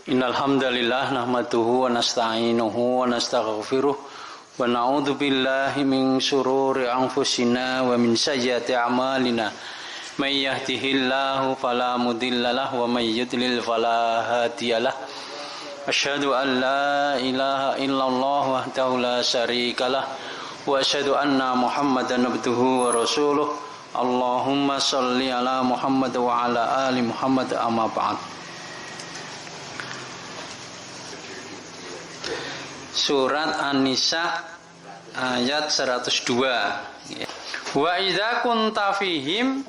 Innal hamdalillah nahmaduhu wa nasta'inuhu wa nastaghfiruh wa na'udzu billahi min shururi anfusina wa min sayyiati a'malina. May yahdihillahu fala mudhillalah wa may yudlil fala hadiyalah. Asyhadu an la ilaha illallah wahdahu la syarikalah wa asyhadu anna Muhammadan abduhu wa rasuluh. Allahumma shalli ala Muhammad wa ala ali Muhammad amma ba'd. Surat An-Nisa ayat 102. Wa idza kunta fihim,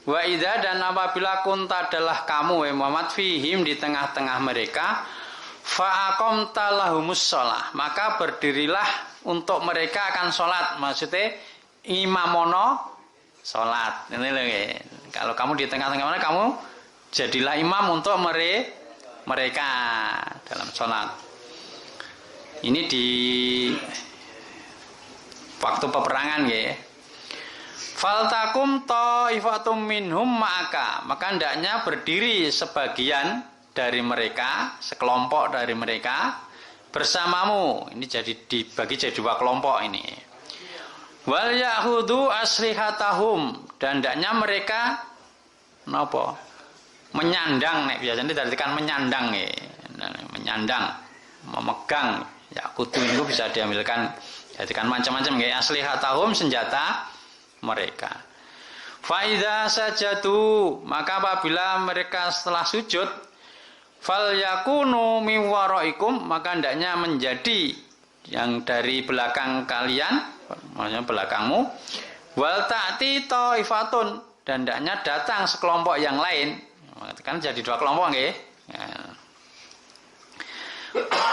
wa idza dan apabila kunta adalah kamu Muhammad fihim di tengah-tengah mereka, fa aqamta lahumus shalah, maka berdirilah untuk mereka akan salat. Maksudnya imamono salat. Ini loh, kalau kamu di tengah-tengah mereka, kamu jadilah imam untuk mereka dalam salat. Ini di waktu peperangan ya. Faltakum ta'ifatum minhum ma'aka, maka hendaknya berdiri sebagian dari mereka, sekelompok dari mereka bersamamu. Ini jadi dibagi jadi dua kelompok ini. Wal yahudu aslihatahum, dan hendaknya mereka napa? Menyandang, nek biasanya diartikan menyandang ya. Menyandang, memegang. Ya, kutu itu bisa diambilkan jadikan macam-macam kayak aslihatahum, senjata mereka. Faida sajadu, maka apabila mereka setelah sujud, fal yakunu min waraikum, maka hendaknya menjadi yang dari belakang kalian, maksudnya belakangmu, wal ta'ti taifatun, dan hendaknya datang sekelompok yang lain. Kan jadi dua kelompok nggih.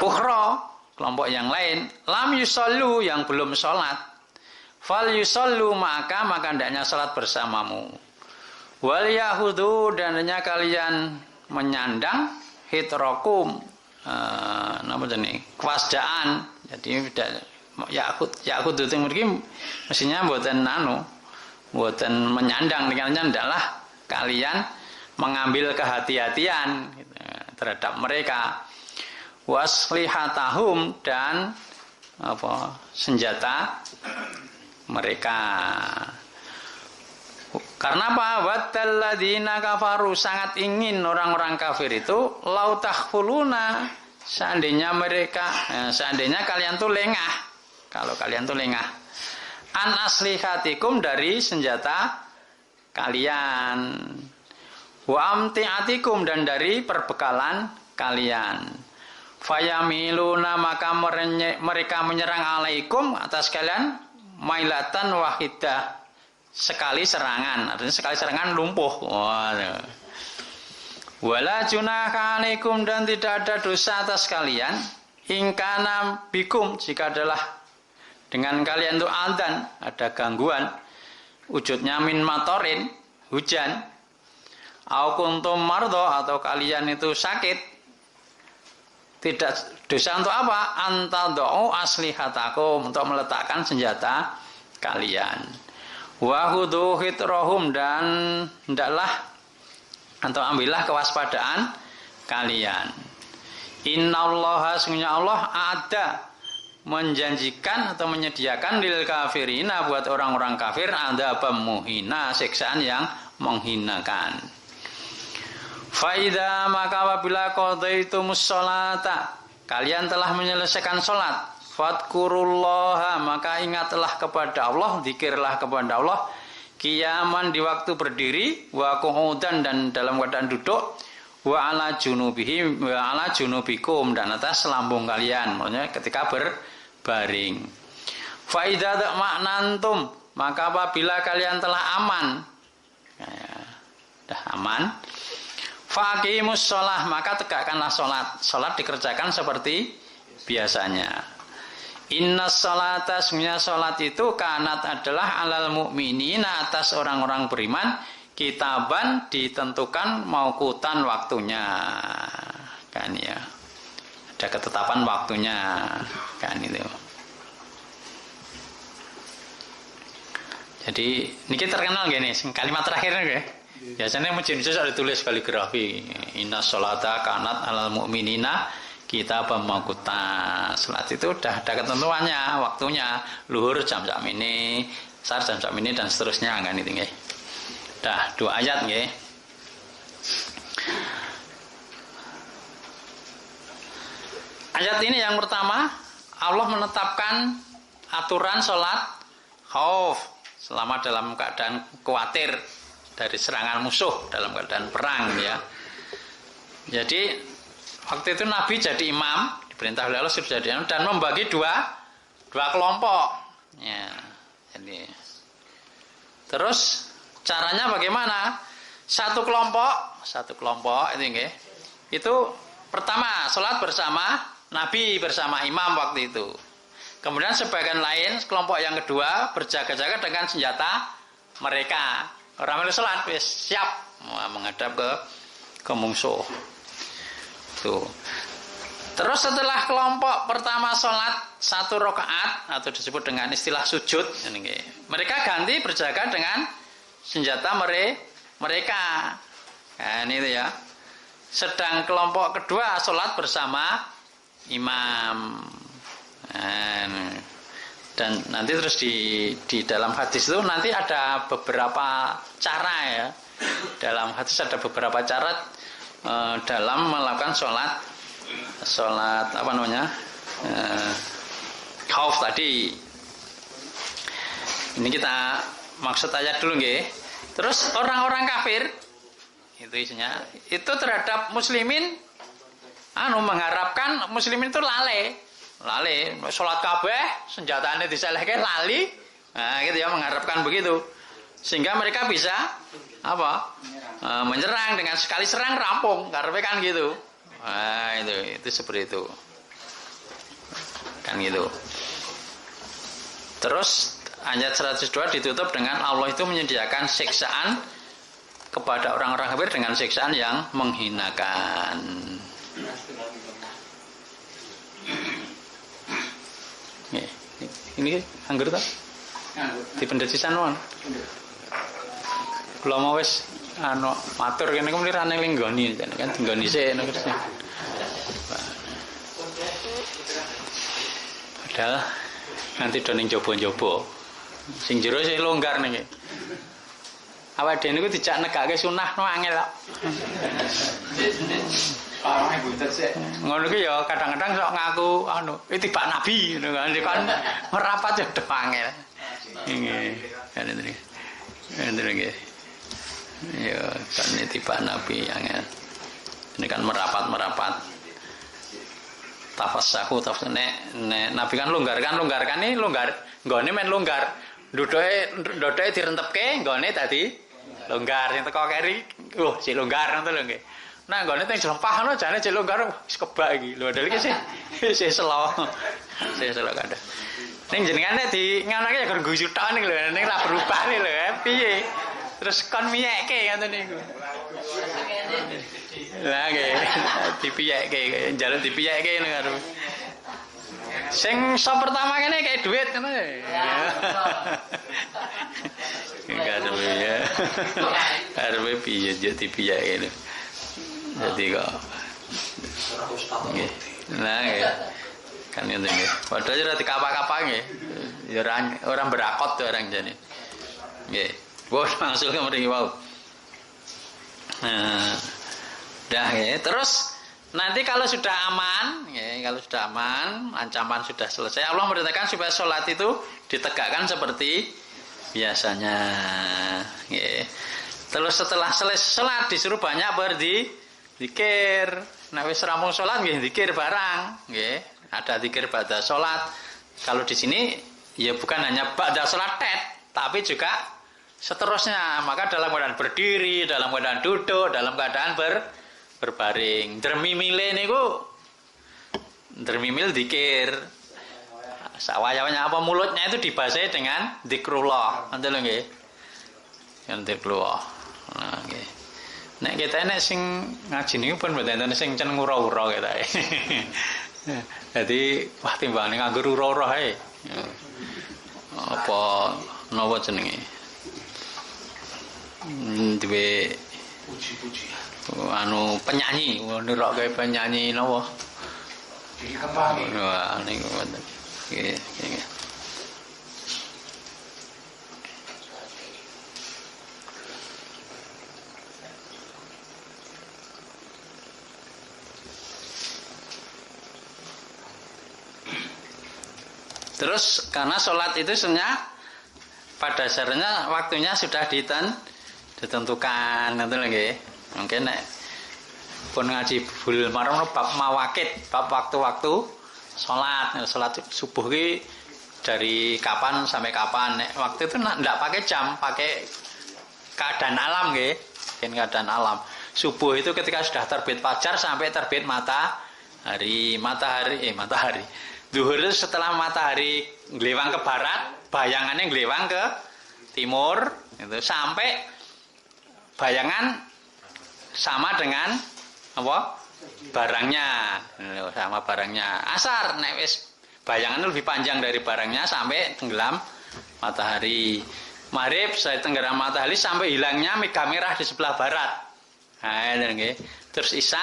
Ukhra, kelompok yang lain, lam yusallu, yang belum sholat, fal yusallu maka hendaknya sholat bersamamu. Wal yahudu, dan hendaknya kalian menyandang hitrokum, apa jenis kewasdaan. Jadi yakut itu mungkin mestinya buatan buatan menyandang, dengan adalah kalian mengambil kehati-hatian terhadap mereka. Waslihatahum, dan senjata mereka. Karena apa? Wattalladzina kafaru, sangat ingin orang-orang kafir itu lau takhfuluna, seandainya kalian tuh lengah. Kalau kalian tuh lengah an aslihatikum, dari senjata kalian, wa amtiatikum, dan dari perbekalan kalian. Fayamiluna, maka mereka menyerang alaikum, atas kalian, mailatan wahidah, sekali serangan. Artinya sekali serangan lumpuh. Wala junaha alaikum, dan tidak ada dosa atas kalian, ingkana bikum, jika adalah dengan kalian itu adzan, ada gangguan, wujudnya min matorin, hujan, au kuntum mardo, atau kalian itu sakit. Tidak dosa untuk apa? Antadau aslihatakum, untuk meletakkan senjata kalian. Wa khudhu hitrahum, dan hendaklah atau ambillah kewaspadaan kalian. Innallaha, sesungguhnya Allah ada menjanjikan atau menyediakan lil kafirina, buat orang-orang kafir, ada pemuhina, siksaan yang menghinakan. Faida, maka apabila qadaitumus sholata, kalian telah menyelesaikan sholat, fadkurullaha, maka ingatlah kepada Allah, zikirlah kepada Allah, qiyaman, di waktu berdiri, wa qu'udan, dan dalam keadaan duduk, wa ala junubihim, wa ala junubikum, dan atas lambung kalian, maksudnya ketika berbaring. Faida ta'manantum, maka apabila kalian telah aman, dah aman, faqimus sholah, maka tegakkanlah sholat. Sholat dikerjakan seperti biasanya. Inna sholata, sebenarnya sholat itu kanat adalah alal mu'minina, atas orang-orang beriman, kitaban, ditentukan mauqutan waktunya. Kan ya. Ada ketetapan waktunya. Kan itu. Jadi ini kita terkenal gini, kalimat terakhirnya ya. Biasanya masjid ada tulis kaligrafi. Inna sholata kanat alal mu'minina kitaban mawquta. Salat itu udah ada ketentuannya, waktunya. Luhur jam-jam ini, asar jam-jam ini dan seterusnya kan itu nggih. Dah 2 ayat nggih. Ayat ini yang pertama, Allah menetapkan aturan sholat khauf selama dalam keadaan khawatir dari serangan musuh dalam keadaan perang ya. Jadi waktu itu Nabi jadi imam, diperintah oleh Allah sudah jadi imam dan membagi dua kelompok. Ya, jadi terus caranya bagaimana? Satu kelompok itu nggih. Itu pertama sholat bersama Nabi bersama imam waktu itu. Kemudian sebagian lain kelompok yang kedua berjaga-jaga dengan senjata mereka. Orang yang sholat siap menghadap ke musuh. Tuh. Terus setelah kelompok pertama sholat 1 rakaat atau disebut dengan istilah sujud, mereka ganti berjaga dengan senjata mereka. Nah, ini ya. Sedang kelompok kedua sholat bersama imam. Dan nanti terus di dalam hadis itu nanti ada beberapa cara ya. Dalam hadis ada beberapa cara dalam melakukan sholat apa namanya khauf tadi. Ini kita maksud ayat dulu nggih. Terus orang-orang kafir itu isinya itu terhadap muslimin mengharapkan muslimin itu lali sholat kabeh senjatanya diselehke lali. Nah gitu ya, mengharapkan begitu sehingga mereka bisa menyerang dengan sekali serang rampung karena kan gitu. Nah itu seperti itu kan gitu. Terus ayat 102 ditutup dengan Allah itu menyediakan siksaan kepada orang-orang kafir dengan siksaan yang menghinakan. Ini anggur tak? Di pendetisan wan. Kalau mau wes matur kene kemudian rane linggoni kan tinggoni sih padahal nanti doning jobo-jobo sing jero sih longgar nih. Awak dhewe niku dijak negake sunah no angel kok. Ngono ki ya kadang-kadang sok ngaku tibak nabi ngono kan merapat ya do angel. Nggih. Kan itu nggih. Nggih. Ya kan tibak nabi angel. Ini kan merapat. Tafassahu tafsine nabi kan longgar ini longgar. Nggone men longgar. Ndodoke direntepke nggone tadi longgar yang teko keri, si longgar ngono lho nggih. Nah, nggone teng jlempah jane si longgar wis kebak iki. Lho dal iki sih selo. Sih selo kada. Ning jenengane di nganake ya gur guyu tok ning lho, ning ra berubah nih lho, piye? Terus kon miyeke ngoten niku. Lah nggih, dipiyeke, njaluk dipiyeke ngono karo. Sing pertama kene kayak duit ngono ya. Enggak ada ya. Arep piye jadi piye ngene. Jadi kok. Nggih. Nah, nggih. Kan ngene nggih. Padahal ora dikapak-kapak nggih. Ya orang berakot tuh orang jane. Nggih. Wah, langsung mriki wau. Nah. Dah nggih. Terus nanti kalau sudah aman, ya, kalau sudah aman, ancaman sudah selesai, Allah merintahkan supaya sholat itu ditegakkan seperti biasanya. Ya. Terus setelah selesai sholat disuruh banyak berzikir. Nah wis rampung sholat, nggih zikir barang. Nggih. Ada zikir ba'da sholat. Kalau di sini ya bukan hanya ba'da sholat tapi juga seterusnya. Maka dalam keadaan berdiri, dalam keadaan duduk, dalam keadaan berbaring. Dermimile niku dermimil zikir. Sawaya-wanya apa mulutnya itu dibasahi dengan zikrullah. Ngoten lho nggih. Yang zikrullah. Nah nggih. Nek kita nek sing ngaji niku pun mboten sing ceneng ura-ura ketae. Dadi wah timbangane nganggur ura-ura ae. Apa napa jenenge? duwe puji-puji. Anu penyanyi, nirok kayak penyanyi napa? Jadi kembang. Wah, niku wonten. Nggih. Terus karena sholat itu sebenarnya pada dasarnya waktunya sudah ditentukan, nanti lagi. Mungkin pun ngaji bul marom bab mawakit, bab waktu-waktu sholat subuh ki dari kapan sampai kapan. Waktu itu ndak pakai jam, pakai keadaan alam nggih, keadaan alam. Subuh itu ketika sudah terbit fajar sampai terbit matahari. Zuhur itu setelah matahari nglewang ke barat, bayangannya nglewang ke timur, itu sampai bayangan sama dengan apa? Barangnya, sama barangnya. Asar nek wis bayangannya lebih panjang dari barangnya sampai tenggelam matahari. Maghrib saya tenggelam matahari sampai hilangnya mega merah di sebelah barat. Nah, nggih. Terus Isya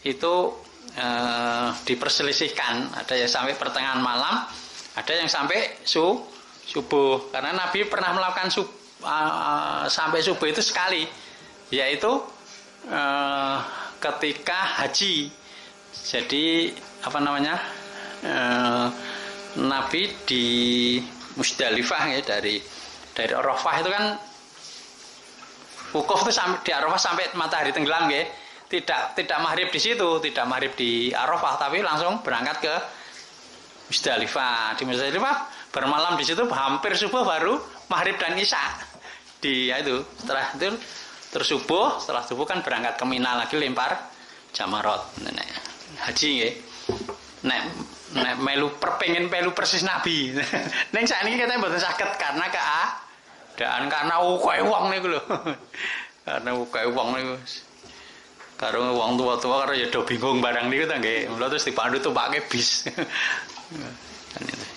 itu diperselisihkan, ada yang sampai pertengahan malam, ada yang sampai subuh. Karena Nabi pernah melakukan sampai subuh itu sekali, yaitu ketika haji. Jadi apa namanya, Nabi di Musdalifah ya, dari Arafah itu kan wukuf itu sampai di Arafah sampai matahari tenggelam ya. Tidak maghrib di situ, tidak maghrib di Arafah, tapi langsung berangkat ke Musdalifah. Di Musdalifah bermalam di situ hampir subuh baru maghrib dan isya. Setelah itu terus subuh, setelah subuh kan berangkat ke Mina lagi lempar jamarot. Nek haji nggih. Nek melu persis Nabi. Ning sakniki kita mboten saged karena keadaan, karena ukeh wong niku lho. Karena ukeh wong niku. Karo wong tua-tua karo ya do bingung barang niku ta nggih. Mula terus dipandu tumpake bis.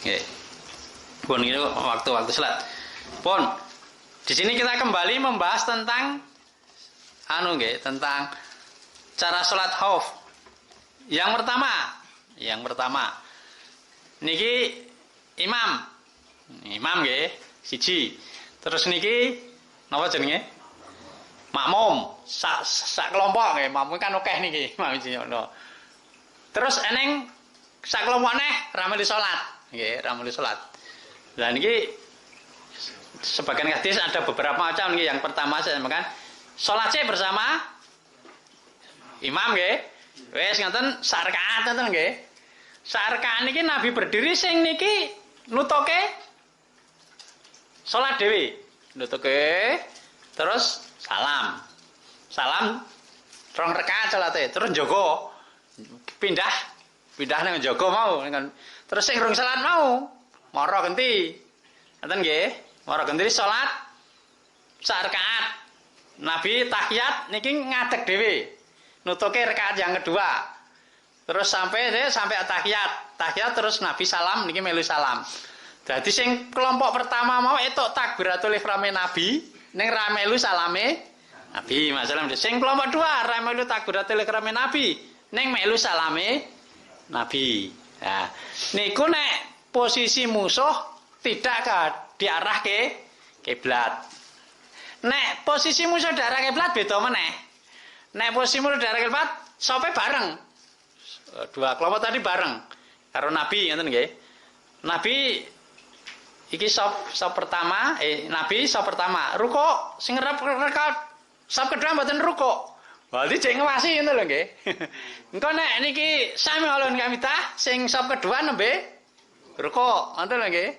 Nggih. Pun itu waktu-waktu salat. Pun di sini kita kembali membahas tentang tentang cara salat khauf. Yang pertama niki imam nggih siji. Terus niki napa jenenge? Makmum sak kelompok nggih, makmum kan akeh niki. Terus eneng sak kelompok neh rameli salat, nggih, rameli salat. Lah niki sebagian hadis ada beberapa macam niki. Yang pertama saya sampaikan salat bersama imam nggih. Wis ngoten sak rakaat ngoten nggih. Sak rakaat niki Nabi berdiri sing niki nutuke salat dhewe. Nutuke terus salam 2 rakaat salate, terus njogo pindah nang njogo mau, terus sing rung salat mau mara genti, ngoten nggih, mara genti salat sak rakaat. Nabi tahiyat niki ngadeg dhewe, nutuke rakaat yang kedua, terus sampai tahiyat terus Nabi salam niki melu salam. Jadi sing kelompok pertama mau etuk takbiratul ihrame Nabi, ning ra melu salame Nabi, masalah sing kelompok 2 ra melu takbiratul ihrame Nabi, ning melu salame Nabi. Nah, niku nek posisi musuh tidak diarah ke kiblat. Nek posisi musuh diarah ke kiblat beda meneh. Nek posisi musuh diarah ke kiblat sampai bareng. 2 kelompok tadi bareng karo Nabi, ngoten nggih. Nabi iki sop pertama, Nabi sop pertama, ruko sing rakaat sop kedua mboten ruko. Berarti jek ngewasi ngono lho nggih. Engko nek niki sami ulun kamitah sing sop kedua nembe ruko, ngoten lho nggih.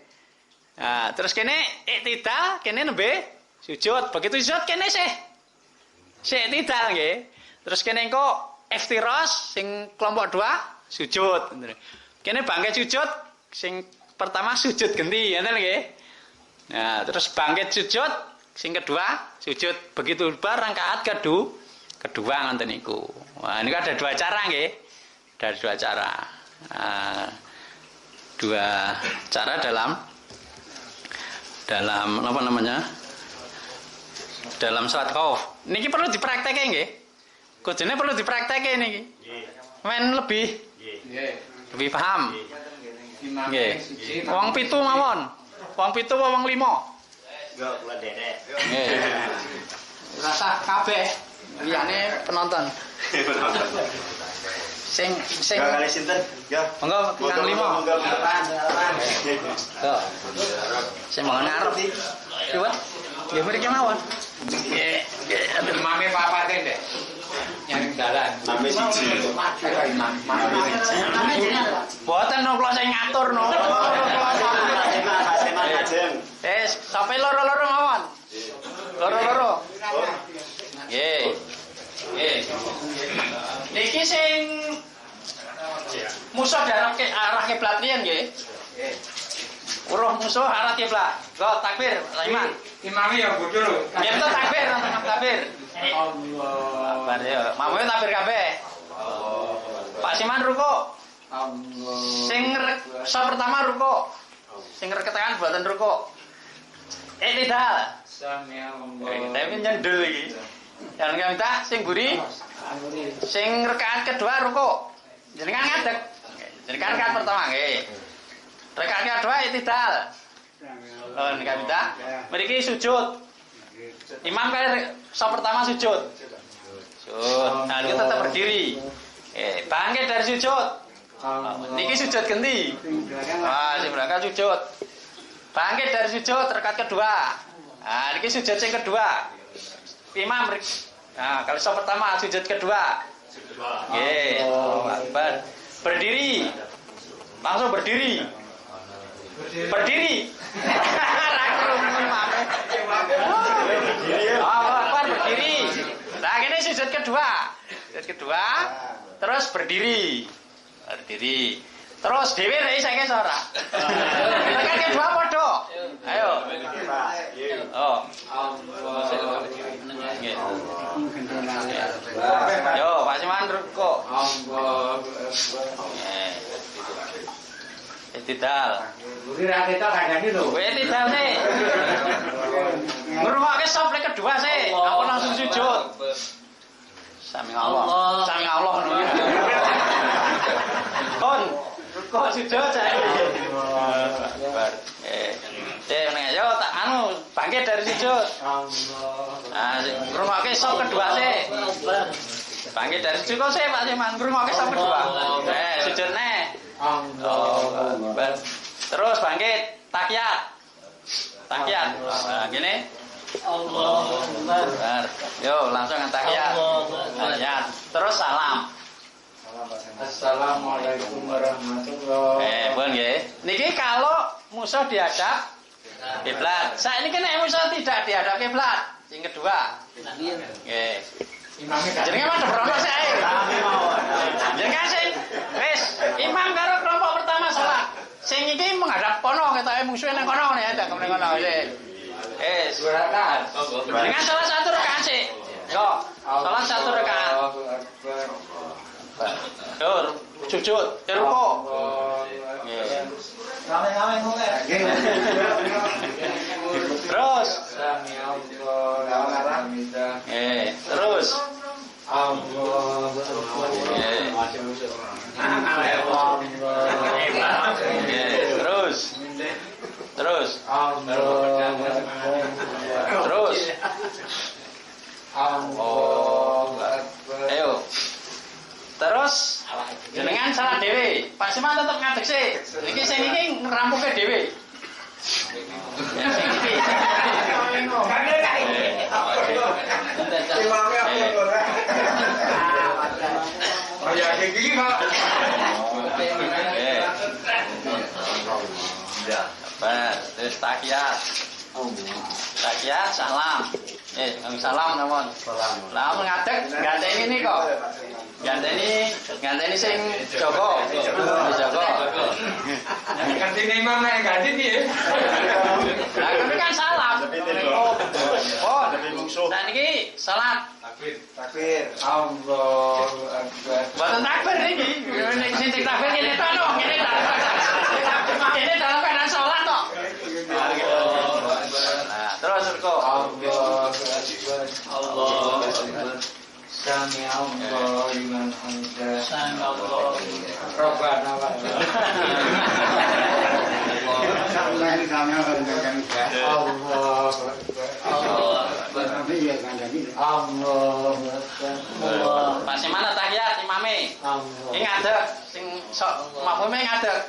Nah, terus kene iktidal, kene nembe sujud. Begitu sujud kene sih iktidal nggih. Terus kene engko iftiras sing kelompok 2 sujud. Kene bangkit sujud sing pertama sujud genti, ngoten nggih. Nah, terus bangkit sujud, sing kedua sujud. Begitu rakaat kedua ngoten niku. Wah, niku ada 2 cara nggih. Ada 2 cara. 2 cara dalam apa namanya? dalam salat khauf. Niki perlu dipraktekke nggih. Kudune perlu dipraktekke niki. Men lebih lebih paham. Nggih. Wong 7 mawon. Wong 7 apa wong 5? Enggak, kula dedek. Nggih. Rasa kabeh liyane penonton. Sing Enggak kali sinten? Ya. monggo kang 5. Monggo depan. Tuh. Sing mau ngarep. Liwat. Ya mriki mawon. Nggih, nggih. Imame papate deh. Nyaring dalan. Sampai siji. Boten no kula sing ngatur no. Ajeng. Sampai loro-loro mawon. Loro-loro. Nggih. Nggih. Niki sing musuh arah kiblat riyen nggih. Uruh musuh arah kiblat. Go takbir, Iman. Imame ya bodho lho. Ya betul takbir, takbir. Allah. Bar ya, mamune takbir kabeh. Pak Siman ruko. Allah. Sing pertama ruko. Sing reketan buatan ruko. Tidak. Sami Allah. Tapi nyendel iki. Yang minta sing buri. Sing rekaat kedua ruko. Jenengan ngadeg. Jenengan rekaat pertama nggih. Rekaat kedua itidal. Oh, nek minta. Mriki sujud. Imam kali pertama sujud. Sujud. Nah, kita tetap berdiri. Bangkit dari sujud. Niki sujud ganti. Wah, sing berangkat sujud. Bangkit dari sujud rakaat kedua. Nah, niki sujud yang kedua. Imam. Nah, kalau pertama sujud kedua. Nggih. Akbar. Berdiri. Langsung berdiri. Berdiri. Akbar berdiri. Nah, ini sujud kedua. Sujud kedua. Terus berdiri. Berdiri. Terus dhewe rek saiki ora. Tekan kedua padha. Ayo. Oh. Nggih. Yo, Pak Siman kok. Itidal. Buri ra ketok kandhane lho. Kowe itidal sih. Ngrungokke sop kedua sih. Aku langsung sujud. Sami Allah. Sami Allah ngono. Kon, kok sujud saiki. Bar. Nek yo tak bangkit dari sujud. Ah, ngrungokke sop kedua sih. Bangkit dari sujud kok sih Pak Siman, ngrungokke sop kedua. Sujud neh. Terus bangkit, tahiyat. Tahiyat. Nah, gini. Allahu. Yo, langsung tahiyat. Tahiyat. Terus salam. Assalamualaikum warahmatullahi. Pun nggih. Niki kalau musuh dihadap kiblat. Saiki nek musuh tidak dihadap kiblat, sing kedua. Nggih. Imame Jenenge madhep rono sik. Jenenge sing wis imam karo kelompok pertama salat. Sing iki menghadap kono ketoke musuhe nang kono ya, tak nang kono sik. rakaat. Dengan salah satu rakaat sih. Yo, salah satu rakaat. Yo, sujud, ruku. Rame-rame ngomong. Terus. Terus. Terus. Terus. Terus. Ayo. Terus jenengan salah dhewe. Pak Siman tetep ngadeg sih. Iki sing iki ngrampuke dhewe. Oh ya iki Pak. Terus tahiyat. Tahiyat salam. Salam namun. Lah ngadeg ganteni ini kok. Ganteni sing Joko. Joko. Gantine imam nek ganti piye? Lah kan salam. Oh, nah niki salat. Takbir. Allahu Akbar. Boten takbir niki. Nek sing takbir kene tok no, kene tok. Kene dalam keadaan salat tok. Nah, terus kok. Allahu Akbar. Sami Allah liman hamidah. Sami Allah. Rabbana wa Allah. Allah. Masih mana tahiyat imame? Ini ngadeg, sing sok makmume ngadeg.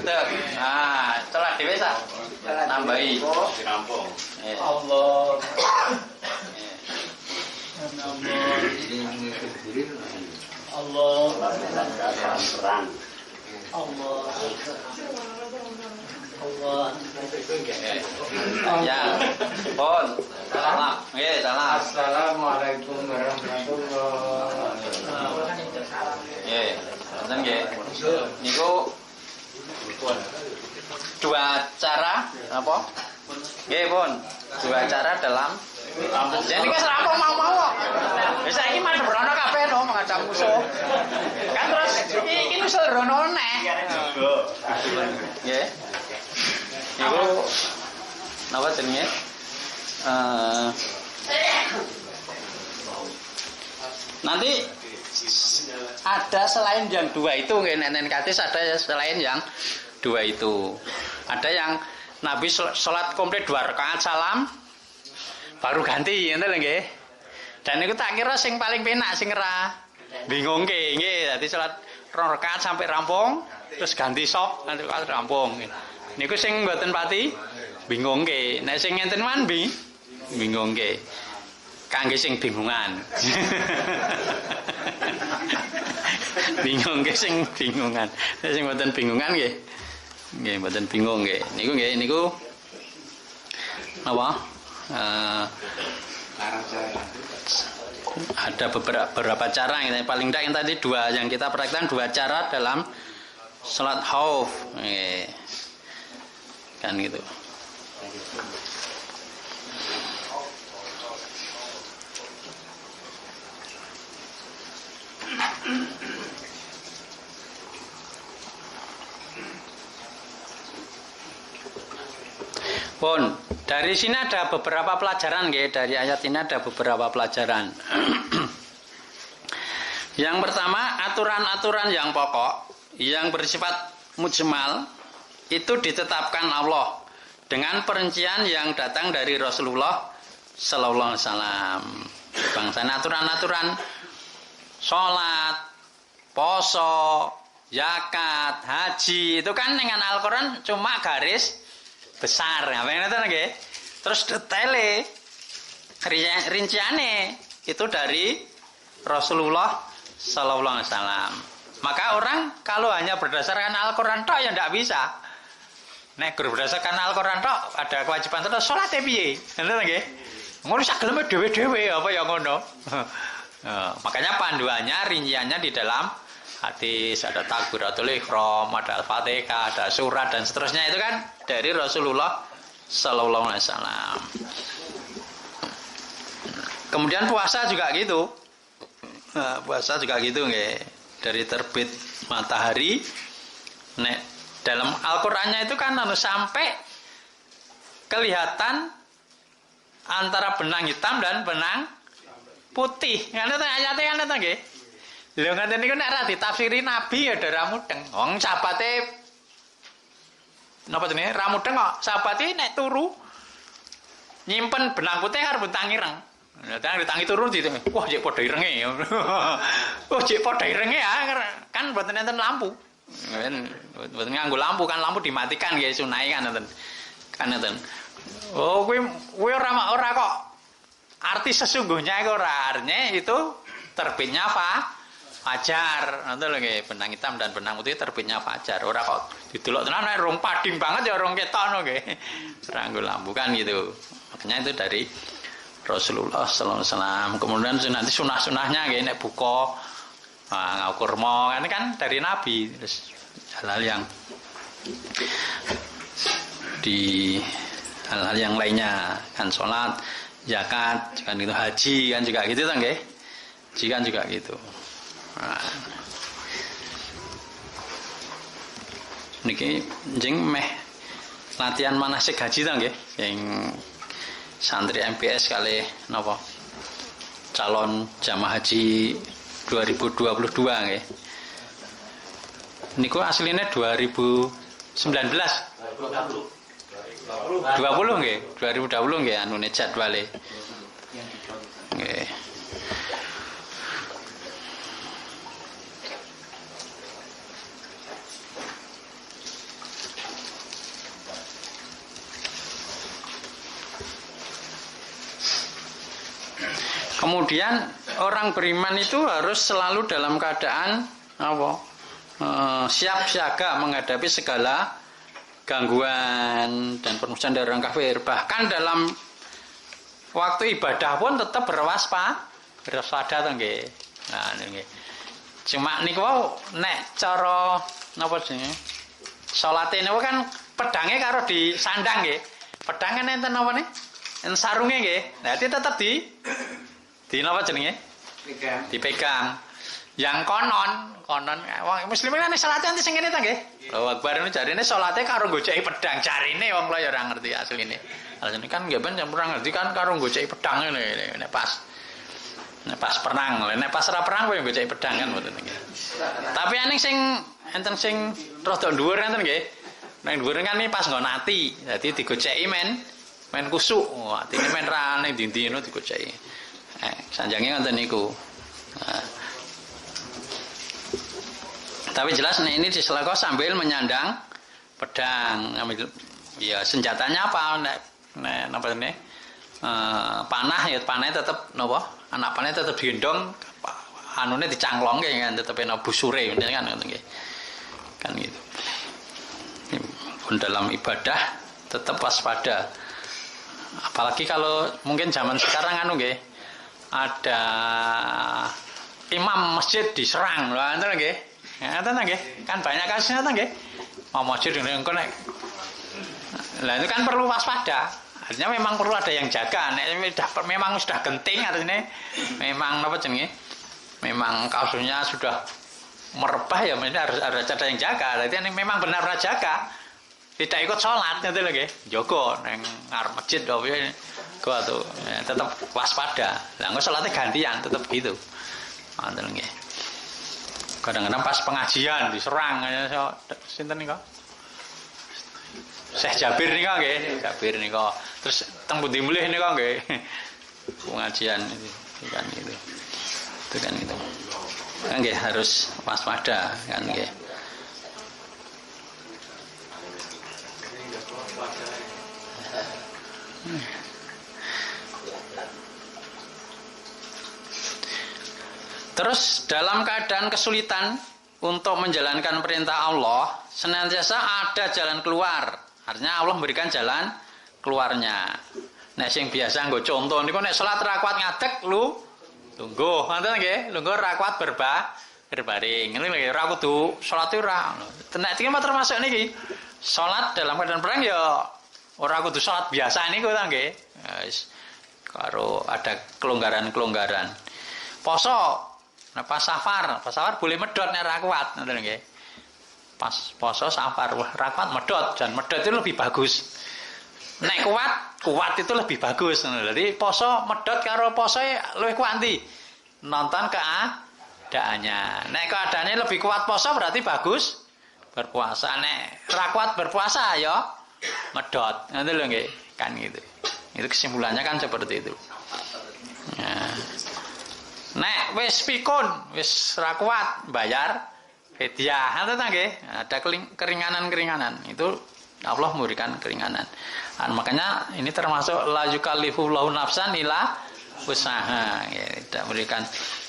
Ngadeg. Nah, celah dhewe sak. Tambahi. Dirampung. Allah. Allah. Perang. Allah. Allah. Ya. Pun. Salam. Nggih, salam. Assalamualaikum warahmatullahi Nggih. Wonten nggih. Niku dua cara apa? Nggih, Pun. Dua cara dalam jadi wis rampung mau-mau. Wis saiki madhep rono kabeh no menghadap musuh. Kan terus iki nusul rono neh. Nggih. Iku napa jenenge? Nanti ada selain yang dua itu nggih nek katis ada selain yang dua itu. Ada yang Nabi sholat komplit 2 rakaat salam baru ganti ngoten lho nggih. Dan niku tak kira sing paling penak sing ora bingungke nggih. Dadi sholat 2 rakaat sampai rampung terus ganti sop nanti rampung. Niku sing mboten pati bingungke. Nek sing ngenten man bingungke. Kangge sing bingungan. Bingung sing bingungan. Sing mboten bingungan nggih. Nggih mboten bingung nggih. Niku apa? Ada beberapa cara yang paling tidak yang tadi dua yang kita praktekkan dua cara dalam salat khauf. Kan gitu. Pun dari sini ada beberapa pelajaran nggih, dari ayat ini ada beberapa pelajaran. Yang pertama, aturan-aturan yang pokok yang bersifat mujmal itu ditetapkan Allah dengan perincian yang datang dari Rasulullah sallallahu alaihi wasallam. Bangsa aturan-aturan salat, poso, zakat, haji itu kan dengan Al-Qur'an cuma garis besar, apa yang itu nggih? Terus detaile rinciane itu dari Rasulullah sallallahu alaihi wasallam. Maka orang kalau hanya berdasarkan Al-Qur'an tok ya ndak bisa. Nek berdasarkan Al-Qur'an tok ada kewajiban terus salate piye? Ngono nggih. Ngono sak geleme dhewe-dhewe apa ya ngono. Makanya panduannya rinciannya di dalam hadis, ada takbiratul ihram, ada Al-Fatihah, ada surat dan seterusnya itu kan dari Rasulullah sallallahu alaihi wasallam. Kemudian puasa juga gitu. Puasa juga gitu nggih. Dari terbit matahari nek dalam Al-Qur'annya itu kan sampai kelihatan antara benang hitam dan benang putih. Kan itu ayatnya kan itu nggih. Lha ngoten niku nek ra ditafsiri Nabi ya dara mudeng. Wong sabate napa jenenge? Ra mudeng kok. Sabate nek turu nyimpen benang putih arep tangireng. Nek ditangi turu wah jek padha irenge. Oh jek padha irenge ya kan mboten enten lampu. Mboten nganggo lampu kan lampu dimatikan nggih sunai kan enten. Kan enten. Oh kuwi ora kok arti sesungguhnya iku ora artinya itu terbitnya fajar. Nanti lagi benang hitam dan benang putih terbitnya fajar. Ora kok didelok tenan nek rong pading banget ya rong ketokno nggih. Ora nggo lampu kan gitu. Makanya itu dari Rasulullah sallallahu alaihi wasallam. Kemudian nanti sunah-sunahnya nggih nek buka ngau kurma kan dari Nabi. Terus hal-hal yang di hal-hal yang lainnya kan salat, zakat, kan gitu haji kan juga gitu kan nggih. Haji kan juga gitu. Nah. Niki jeng meh latihan manasik haji ta nggih sing santri MPS kali napa calon jamaah haji 2022 nggih. Niku aslinya 2019. 20 nggih, 2020 nggih anune jadwale. Nggih. Kemudian orang beriman itu harus selalu dalam keadaan apa? Siap siaga menghadapi segala gangguan dan permusuhan dari orang kafir. Bahkan dalam waktu ibadah pun tetap berwaspada to nggih. Nah nggih. Cuma niku wau nek cara napa jenenge? Salate niku kan pedange karo disandang nggih. Pedang enten napa nggih? Enten sarunge nggih. Nah itu tetap di napa jenenge? Dipegang. Yang konon wong muslimin kan salate nanti sing kene ta nggih. Allahu Akbar niku jarine salate karo goceki pedang jarine wong kula ya ora ngerti asline. Asline kan nggih ben ora ngerti kan karo goceki pedang ngene nek pas perang, nek pas ora perang kowe goceki pedang kan mboten nggih. Tapi aning sing enten sing rada dhuwur enten nggih. Nang dhuwur kan iki pas nggon ati. Dadi digoceki men kusuk. Atine men ra ning ndi-ndi ngono digoceki. Sanjange ngoten niku. Nah. Tapi jelas ini diselako sambil menyandang pedang, ambil ya senjatanya apa? Nek napa ini? Panah ya panahnya tetap napa? Anak panahnya tetap digendong, anune dicangklongke kan tetep ana busure kan ngoten nggih. Kan gitu. Dalam ibadah tetap waspada. Apalagi kalau mungkin zaman sekarang anu nggih ada imam masjid diserang, lha ngoten nggih. Ya, nggih. Kan banyak kasusnya nggih. Mau masjid ngene engko nek. Lah itu kan perlu waspada. Artinya memang perlu ada yang jaga. Nek memang sudah genting artinya memang apa jenenge? Memang kasusnya sudah merebah ya harus ada yang jaga. Berarti memang benar jaga. Tidak ikut sholat ngoten lho nggih. Jaga ning ngarep masjid to piye. Kok atuh tetap waspada. Lah engko salate gantian tetap gitu. Ngoten nggih. Kadang-kadang pas pengajian diserang sinten nika? Syekh Jabir nika nggih, Jabir nika. Terus teng pundi mulih nika nggih. Pengajian itu kan gitu. Itu kan gitu. Kan nggih harus waspada kan nggih. Terus dalam keadaan kesulitan untuk menjalankan perintah Allah, senantiasa ada jalan keluar. Artinya Allah memberikan jalan keluarnya. Nek sing biasa nggo contoh niku nek salat ra kuat ngadeg lungguh, ngoten nggih, lungguh ra kuat berbaring. Ngene lho ora kudu salate ora. Nek iki termasuk niki. Salat dalam keadaan perang ya ora kudu salat biasa niku ta nggih. Wis karo ada kelonggaran-kelonggaran. Poso nah pas safar boleh medot nek ra kuat ngoten nggih. Pas poso safar wah ra kuat medot dan medot itu lebih bagus. Nek kuat itu lebih bagus. Jadi poso medot karo poso luwih kuat ndi? Nonton keadaannya. Nek keadaannya lebih kuat poso berarti bagus berpuasa. Nek ra kuat berpuasa ya medot. Ngoten lho nggih. Kan gitu. Itu kesimpulannya kan seperti itu. Nah. Nek wis pikun, wis ra kuat bayar fidyah. Ngoten ta nggih? Ada keringanan-keringanan. Itu Allah memberikan keringanan. Nah, makanya ini termasuk la yukallifullahu nafsan illa usaha. Ya, tidak memberikan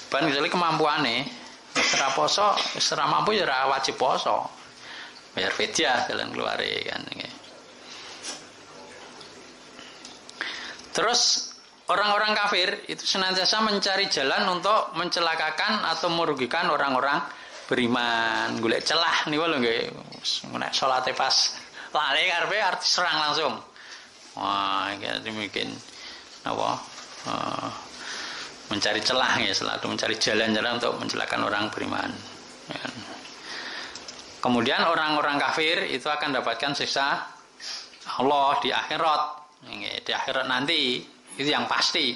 ban kecuali kemampuane. Wis ra poso, wis ra mampu ya ra wajib poso. Bayar fidyah jalan keluare kan nggih. Terus orang-orang kafir itu senantiasa mencari jalan untuk mencelakakan atau merugikan orang-orang beriman. Golek celah niku lho nggih. Nek salate pas lali karepe arti serang langsung. Wah, iki mungkin apa? Mencari celah ya, selalu mencari jalan-jalan untuk mencelakakan orang beriman. Ya. Kemudian orang-orang kafir itu akan dapatkan siksa Allah di akhirat. Di akhirat nanti. Itu yang pasti.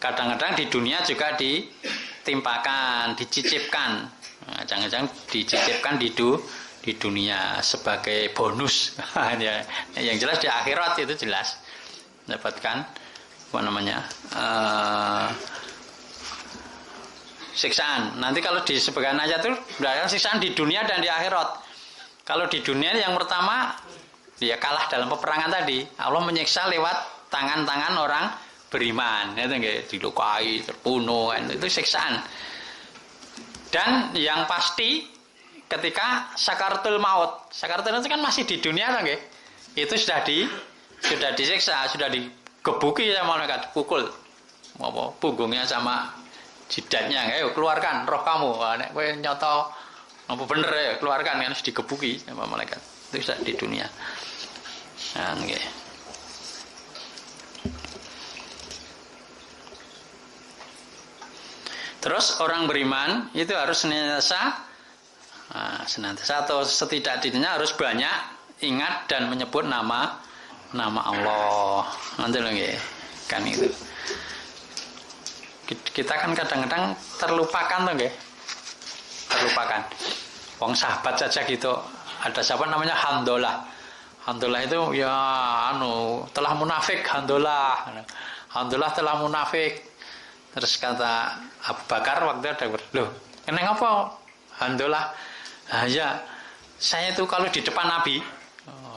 kadang-kadang di dunia juga ditimpakan, dicicipkan. Nah, jangan-jangan dicicipkan di dunia sebagai bonus. Ya, yang jelas di akhirat itu jelas mendapatkan apa namanya siksaan. Nanti kalau di sebagian ayat itu berarti siksaan di dunia dan di akhirat. Kalau di dunia yang pertama dia kalah dalam peperangan tadi, Allah menyiksa lewat tangan-tangan orang beriman, itu nggih, dilukai, terbunuh, itu siksaan. Dan yang pasti ketika sakaratul maut, sakaratul itu kan masih di dunia kan nggih. Itu sudah disiksa, sudah digebuki sama malaikat, dipukul. Apa punggungnya sama jidatnya, ayo keluarkan roh kamu. Nek kowe nyoto apa bener ya, keluarkan, kan harus digebuki sama malaikat. Itu sudah di dunia. Nah, nggih. Terus orang beriman itu harus senantiasa atau setidak-tidaknya harus banyak ingat dan menyebut nama Allah. Nanti lagi kan itu. Kita kan kadang-kadang terlupakan tuh nggih. Terlupakan. Wong sahabat saja gitu. Ada siapa namanya Handolah. Handolah itu ya telah munafik Handolah. Handolah telah munafik. Terus kata Abu Bakar waktu ada, loh, kenapa Handolah? Ya, saya itu kalau di depan Nabi,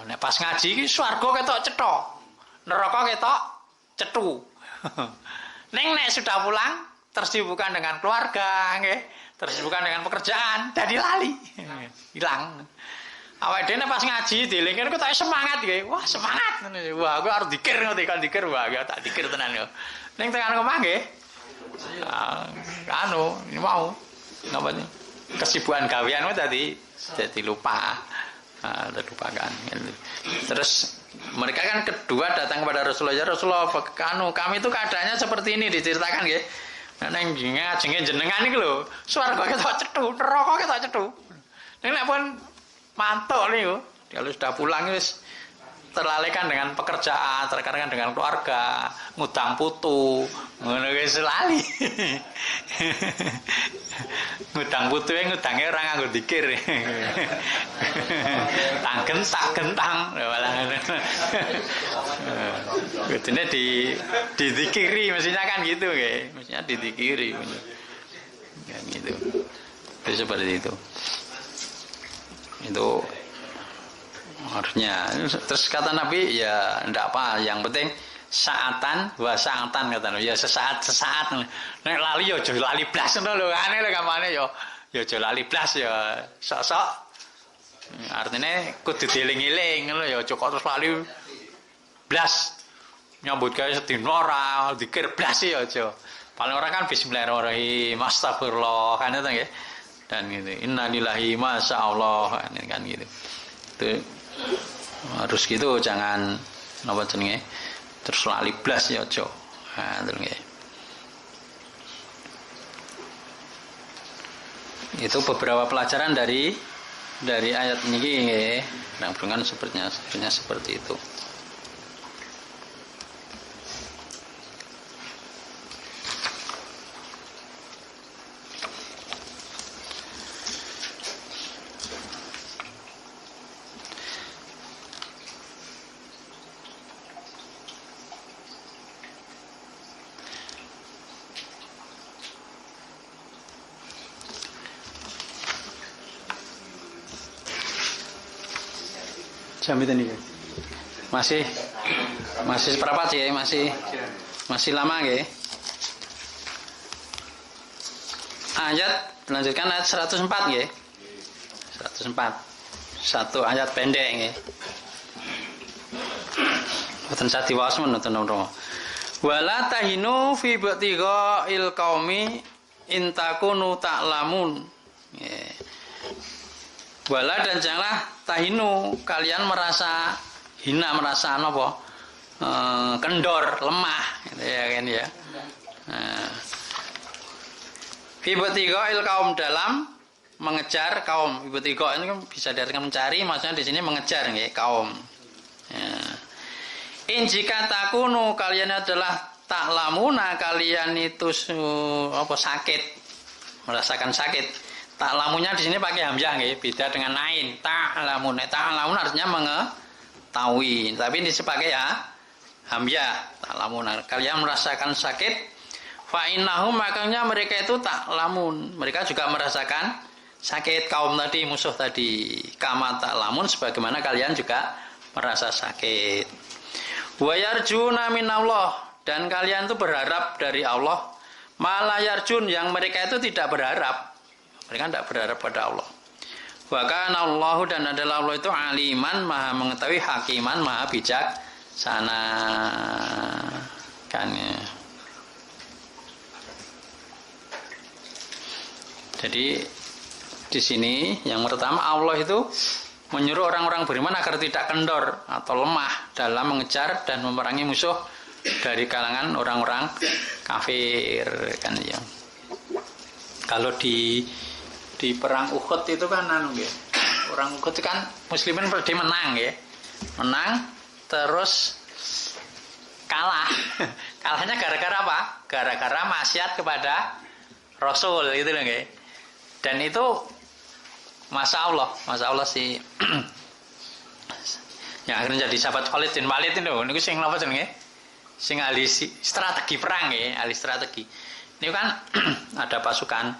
nek pas ngaji, swarga ketok cetok, neraka ketok cetu. Nek sudah pulang, tersibukkan dengan keluarga, tersibukkan dengan pekerjaan, jadi lali, hilang. Awake dhewe pas ngaji dieling kok tak semangat nggih. Wah, semangat. Wah, aku harus dikir dikir, wah, tak dikir tenan yo. Ning tengah omah nggih. Ini mau napa nih kesibukan gawean tadi jadi lupa, terlupakan. Terus mereka kan kedua datang kepada Rasulullah, ya Rasulullah, kami itu keadaannya seperti ini, diceritakan nggih. Nang ngajenge jenengan iki lho, swarga ketok cethu, neraka ketok cethu. Nek pun mantuk niku, kalau sudah pulang wis terlalaikan dengan pekerjaan, terkadang dengan keluarga, ngutang putu, ngono wis lali. Ngutang putuhe ngutange ora nganggo dikir. Tanggen tak gentang, malah ngono. Kudune didikiri mestinya kan gitu nggih. Mestinya didikiri. Kan gitu. Itu seperti itu. Itu harusnya. Terus kata Nabi, ya ndak apa, yang penting saatan kata Nabi, ya sesaat nek lali yo aja lali blas ngono lho, aneh lho kamane yo aja lali blas ya sok-sok, artinya kudu dieling-eling ngono ya, aja kok terus lali blas nyambut gawe sedina ora zikir blas ya aja. Paling ora kan bismillahirrahmanirrahim, astagfirullah kan itu nggih, dan gitu innalillahi masyaallah kan gitu. Itu harus gitu, jangan napa jenenge terus lali blas ya aja. Nah, terus nggih. Itu beberapa pelajaran dari ayat niki nggih. Nah, dengan sepertinya seperti itu. Jam itu nih masih seperempat ya, masih lama ya. Ayat lanjutkan ayat 104 ya, 104 satu ayat pendek ya. Boten sadi waos menonton nomor. Wala tahinu fi batigha'il qaumi in takunu ta'lamun. Wala, dan janganlah tahinu, kalian merasa hina, merasa apa? Kendor, lemah, gitu ya kan ya. Fi batigha'il qaum, dalam mengejar kaum. Fi batigha' ini kan bisa diartikan mencari, maksudnya di sini mengejar nggih kaum. Ya. In jika takunu, kalian adalah ta'lamuna kalian itu sakit, merasakan sakit. Ta'lamunya di sini pakai hamzah nggih, beda dengan ain. Ta'lamun artinya mengetahui, tapi ini pakai ya hamzah. Ta'lamuna kalian merasakan sakit. Fa innahum makanya mereka itu ta'lamun, mereka juga merasakan sakit. Kaum tadi, musuh tadi, kama ta'lamun sebagaimana kalian juga merasa sakit. Wa yarjuna minallah, dan kalian itu berharap dari Allah. Malayarjun, yang mereka itu tidak berharap. Mereka tidak berharap pada Allah. Wa kana Allahu, dan adalah Allah itu aliman, maha mengetahui, hakiman, maha bijaksana. Kan ya. Jadi di sini yang pertama Allah itu menyuruh orang-orang beriman agar tidak kendor atau lemah dalam mengejar dan memerangi musuh dari kalangan orang-orang kafir, kan ya. Kalau di perang Uhud itu kan orang Uhud itu kan muslimin berarti menang ya. Menang terus kalah. Kalahnya gara-gara apa? Gara-gara maksiat kepada Rasul gitu loh nggih. Dan itu Masya Allah sih. Ya akhirnya jadi sahabat Khalid bin Walid itu niku sing napa jenenge? Sing ahli strategi perang ya, ahli strategi. Ini kan ada pasukan,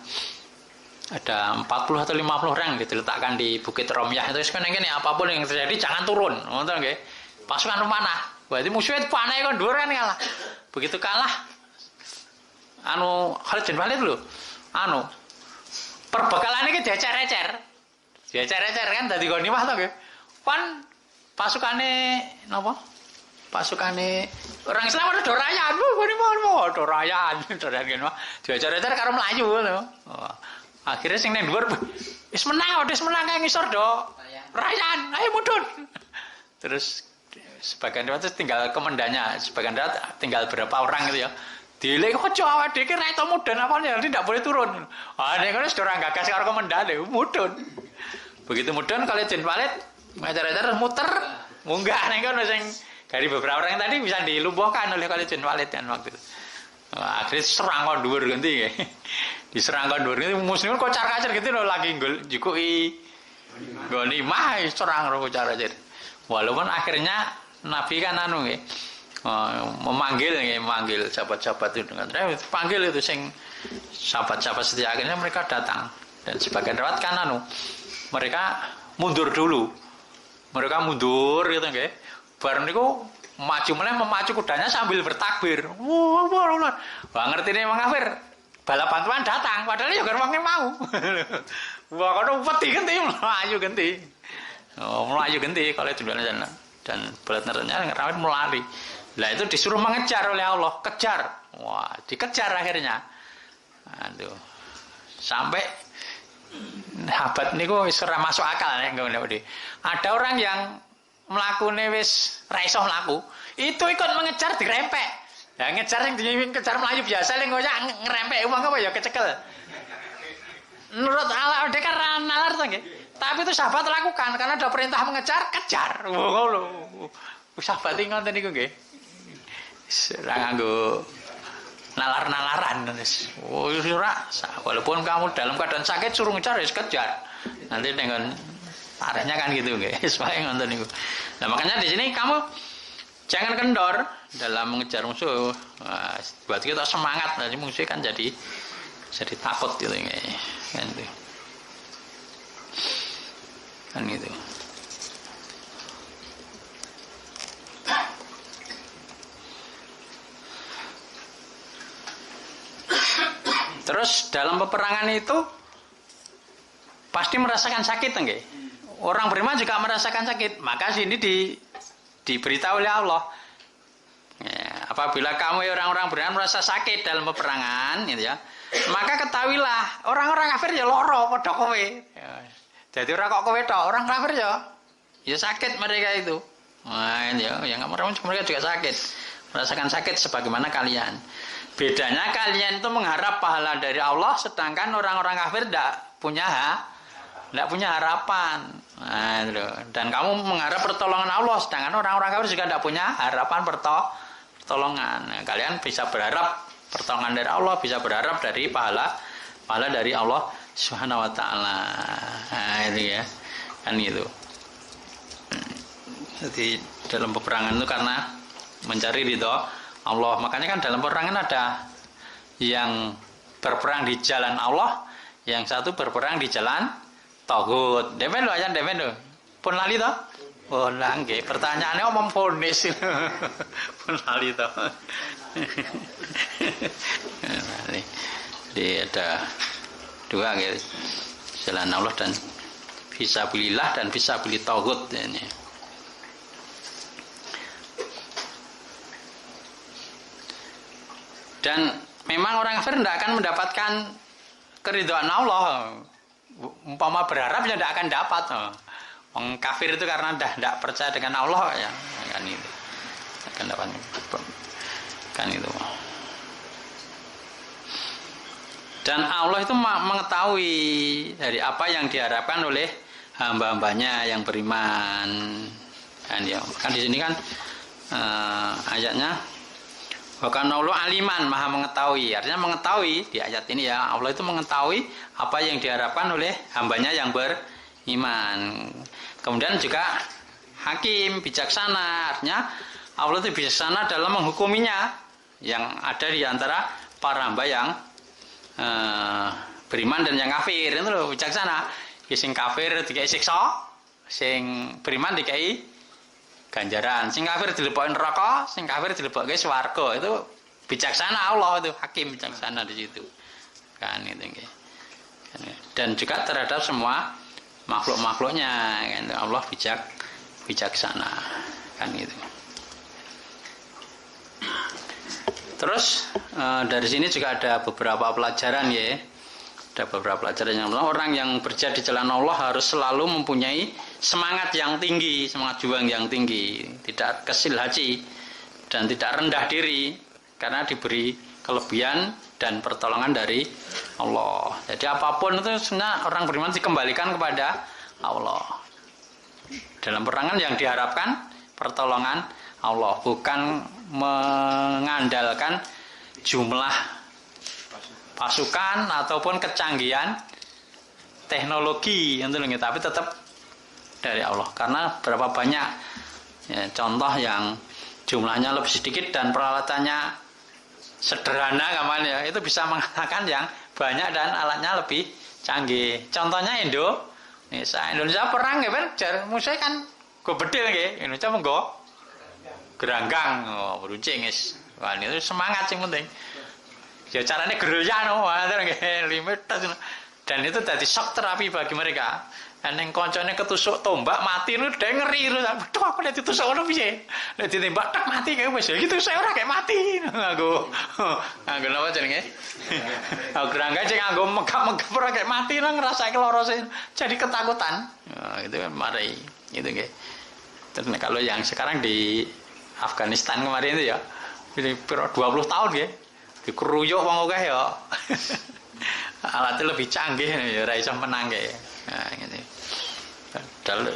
ada 40 atau 50 orang diletakkan di Bukit Romyah itu kan ini apapun yang terjadi jangan turun, ngoten nggih. Pasukan panah. Berarti musuhnya panah kan dhuwur kan kalah. Begitu kalah Khalid bin Walid lho. Perbekalan iki diacer-ecer. Diacer-ecer kan dadi ghanimah to nggih. Kan pasukane napa? Pasukane orang Islam ada dorayan, dorayan ghanimah. Diacer-ecer karo mlayu ngono. Akhirnya sing nang dhuwur wis menang kae ngisor do. Rayan, ayo mudhun. Terus sebagian itu tinggal komandannya, sebagian tinggal berapa orang gitu ya. Dilek ojo awak dhewe ra iso mudhun apa nanti tidak boleh turun. Nek kan wis ora gagas karo komandan mudhun. Begitu mudhun Khalid bin Walid ngajar-ajar muter munggah nek kan sing dari beberapa orang tadi bisa dilumpuhkan oleh Khalid bin Walid kan waktu itu. Akhirnya serang kon dhuwur ganti nggih. Diserang kon dhuwur ganti muslimin kocar-kacir gitu lho lagi jukuki ghanimah serang ro kocar-kacir. Walaupun akhirnya Nabi kan nggih memanggil sahabat-sahabat itu dengan panggil itu sing sahabat-sahabat setia, akhirnya mereka datang dan sebagian riwayat kan mereka mundur dulu, mereka mundur gitu nggih. Bar niku maju meneh memacu kudanya sambil bertakbir. Wah ngerti nih wong kafir. Bala bantuan datang padahal ya wong mau. Wah kono wedi genti mlayu genti. Melayu genti kalau itu dan belatnya ngerawat melari. Lah itu disuruh mengejar oleh Allah, kejar. Wah, dikejar akhirnya. Aduh. Sampai sahabat niku wis ora masuk akal nek ngene. Ada orang yang mlakune wis ra iso mlaku, itu ikut mengejar dirempek. Ya ngejar sing dikejar melayu biasa ning ngoyak ngerempek wong apa ya kecekel. Menurut Allah dia kan nalar to nggih. Tapi itu sahabat lakukan karena ada perintah mengejar, kejar. Ngono. Sahabat ngoten niku nggih. Ora nganggo nalar-nalaran wis. Oh ora, walaupun kamu dalam keadaan sakit suruh ngejar ya kejar. Nanti dengan arahnya kan gitu nggih. Supaya ngoten niku. Nah, makanya di sini kamu jangan kendor dalam mengejar musuh. Nah, buat kita semangat, nanti musuh kan jadi takut gitu nggih. Kan gitu. Kan gitu. Terus dalam peperangan itu pasti merasakan sakit nggih. Orang beriman juga merasakan sakit. Maka sini diberitahu oleh Allah. Ya, apabila kamu orang-orang beriman merasa sakit dalam peperangan gitu ya. Maka ketahuilah orang-orang kafir ya loro padha kowe. Ya. Jadi orang kok kowe tok, orang kafir ya sakit mereka itu. Nah, ya enggak mereka juga sakit. Merasakan sakit sebagaimana kalian. Bedanya kalian itu mengharap pahala dari Allah, sedangkan orang-orang kafir tidak punya harapan. Nah, itu. Dan kamu mengharap pertolongan Allah, sedangkan orang-orang kafir juga tidak punya harapan pertolongan. Nah, kalian bisa berharap pertolongan dari Allah, bisa berharap dari pahala dari Allah Subhanahu wa taala. Nah, itu ya. Kan itu. Jadi dalam peperangan itu karena mencari ridho Allah. Makanya kan dalam peperangan ada yang berperang di jalan Allah, yang satu berperang di jalan tagut. Demen lho aja demen lho. Pun lali toh? Oh, nggih. Pertanyaannya omong fonis. Pun lali toh. Jadi ada dua gitu. Jalan Allah dan fisabilillah dan fisabilit tagut ini. Dan memang orang kafir tidak akan mendapatkan keridhaan Allah. Umpama berharap ya tidak akan dapat. Orang kafir itu karena tidak percaya dengan Allah ya, kan itu. Akan dapat kan itu. Dan Allah itu mengetahui dari apa yang diharapkan oleh hamba-hambanya yang beriman. Kan ya, kan di sini kan ayatnya bahkan Allah aliman, maha mengetahui. Artinya mengetahui di ayat ini ya, Allah itu mengetahui apa yang diharapkan oleh hambanya yang beriman. Kemudian juga hakim, bijaksana. Artinya Allah itu bijaksana dalam menghukuminya yang ada di antara para hamba yang beriman dan yang kafir. Itu loh bijaksana. Sing kafir dikai siksa, sing beriman dikai ganjaran. Sing kafir dilebokin neraka, sing kafir dilebokke swarga. Itu bijaksana Allah, itu hakim bijaksana di situ. Kan itu nggih. Dan juga terhadap semua makhluk-makhluknya, kan Allah bijaksana. Kan itu. Terus dari sini juga ada beberapa pelajaran ya. Ada beberapa pelajaran yang orang yang berjihad di jalan Allah harus selalu mempunyai semangat yang tinggi, semangat juang yang tinggi, tidak kesil hati dan tidak rendah diri karena diberi kelebihan dan pertolongan dari Allah. Jadi apapun itu sebenarnya orang beriman dikembalikan kepada Allah. Dalam perangan yang diharapkan pertolongan Allah, bukan mengandalkan jumlah pasukan ataupun kecanggihan teknologi tapi tetap dari Allah. Karena berapa banyak ya, contoh yang jumlahnya lebih sedikit dan peralatannya sederhana ya, itu bisa mengalahkan yang banyak dan alatnya lebih canggih. Contohnya Indonesia perang ya kan, musuhnya kan go bedil nggih, Indonesia menggo geranggang, beruncing guys. Wah, itu semangat sing penting. Ya caranya gerilya limit dan itu jadi shock terapi bagi mereka. Neng koncone ketusuk tombak mati lu udah ngeri lu. Aduh aku lihat ditusuk ono piye. Lihat ditembak tak mati kayak wis gitu saya ora kayak mati. Nganggo napa jenenge? Aku gerangga sing nganggo megap-megap ora kayak mati nang ngrasake lara jadi ketakutan. Itu mari gitu nggih. Terus kalau yang sekarang di Afghanistan kemarin itu ya 20 tahun ya. Dikeruyuk wong akeh ya. Alatnya lebih canggih ya ora iso menang kae. Nah, gitu. Padahal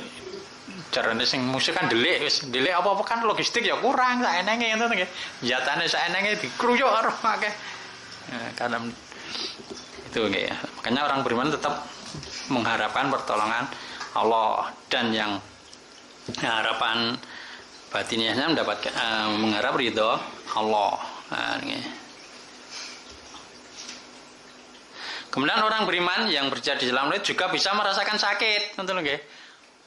carane sing musuh kan delik wis, delik apa-apa kan logistik ya kurang sak enenge ngono nggih. Jatane sak enenge dikeruyuk karo akeh. Nah, karena itu nggih. Makanya orang beriman tetap mengharapkan pertolongan Allah dan yang harapan batinnya mendapatkan mengharap ridho Allah. Nah, nggih. Kemudian orang beriman yang berjihad di jalan Allah juga bisa merasakan sakit, tentu nggih.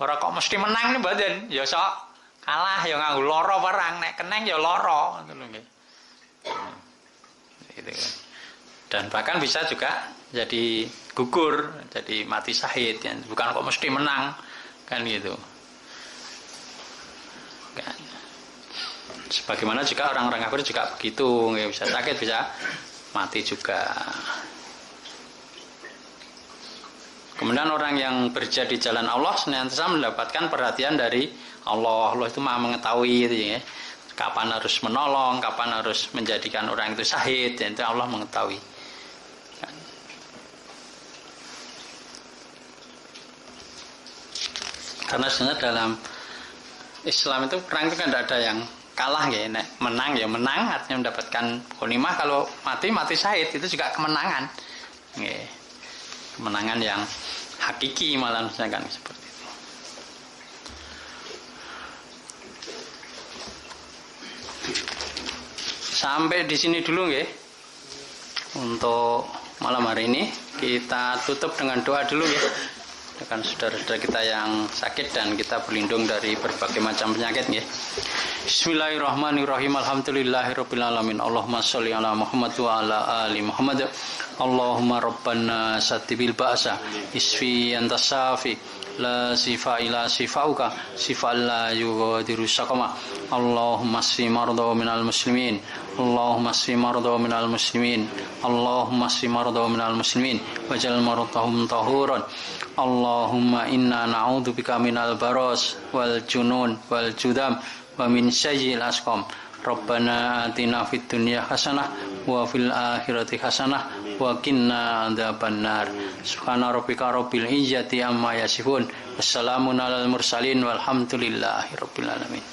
Ora kok mesti menang nih badan, ya sok kalah ya nganggo lara perang, nek keneng ya lara, tentu nggih. Gitu kan. Dan bahkan bisa juga jadi gugur, jadi mati syahid, ya. Bukan kok mesti menang, kan gitu. Kan. Sebagaimana juga orang-orang kafir juga begitu, nggih, bisa sakit, bisa mati juga. Kemudian orang yang berjihad di jalan Allah senantiasa mendapatkan perhatian dari Allah. Allah itu maha mengetahui itu ya. Kapan harus menolong, kapan harus menjadikan orang itu syahid, itu Allah mengetahui. Karena sebenarnya dalam Islam itu perang itu kan tidak ada yang kalah ya, nek menang ya menang artinya mendapatkan ghanimah, kalau mati syahid itu juga kemenangan. Nggih. Kemenangan yang hakiki malah misalkan seperti itu. Sampai di sini dulu nggih. Untuk malam hari ini kita tutup dengan doa dulu ya. Dengan saudara-saudara kita yang sakit dan kita berlindung dari berbagai macam penyakit ya. Bismillahirrahmanirrahim. Alhamdulillahirabbil alamin. Allahumma sholli ala Muhammad wa ala ali Muhammad. Allahumma rabbana satibil ba'sa isfi anta safi la sifa ila sifauka sifa la yughadiru saqama. Allahumma asfi marda minal muslimin. Allahumma asfi marda minal muslimin. Allahumma asfi marda minal muslimin waj'al maradahum tahuran. Allahumma inna na'udzubika minal baras wal junun wal judam wa min sayyi'il asqam. Rabbana atina fid dunya hasanah wa fil akhirati hasanah wa qina adzabannar. Subhana rabbika rabbil izzati amma yasifun. Wassalamun alal mursalin walhamdulillahi rabbil alamin.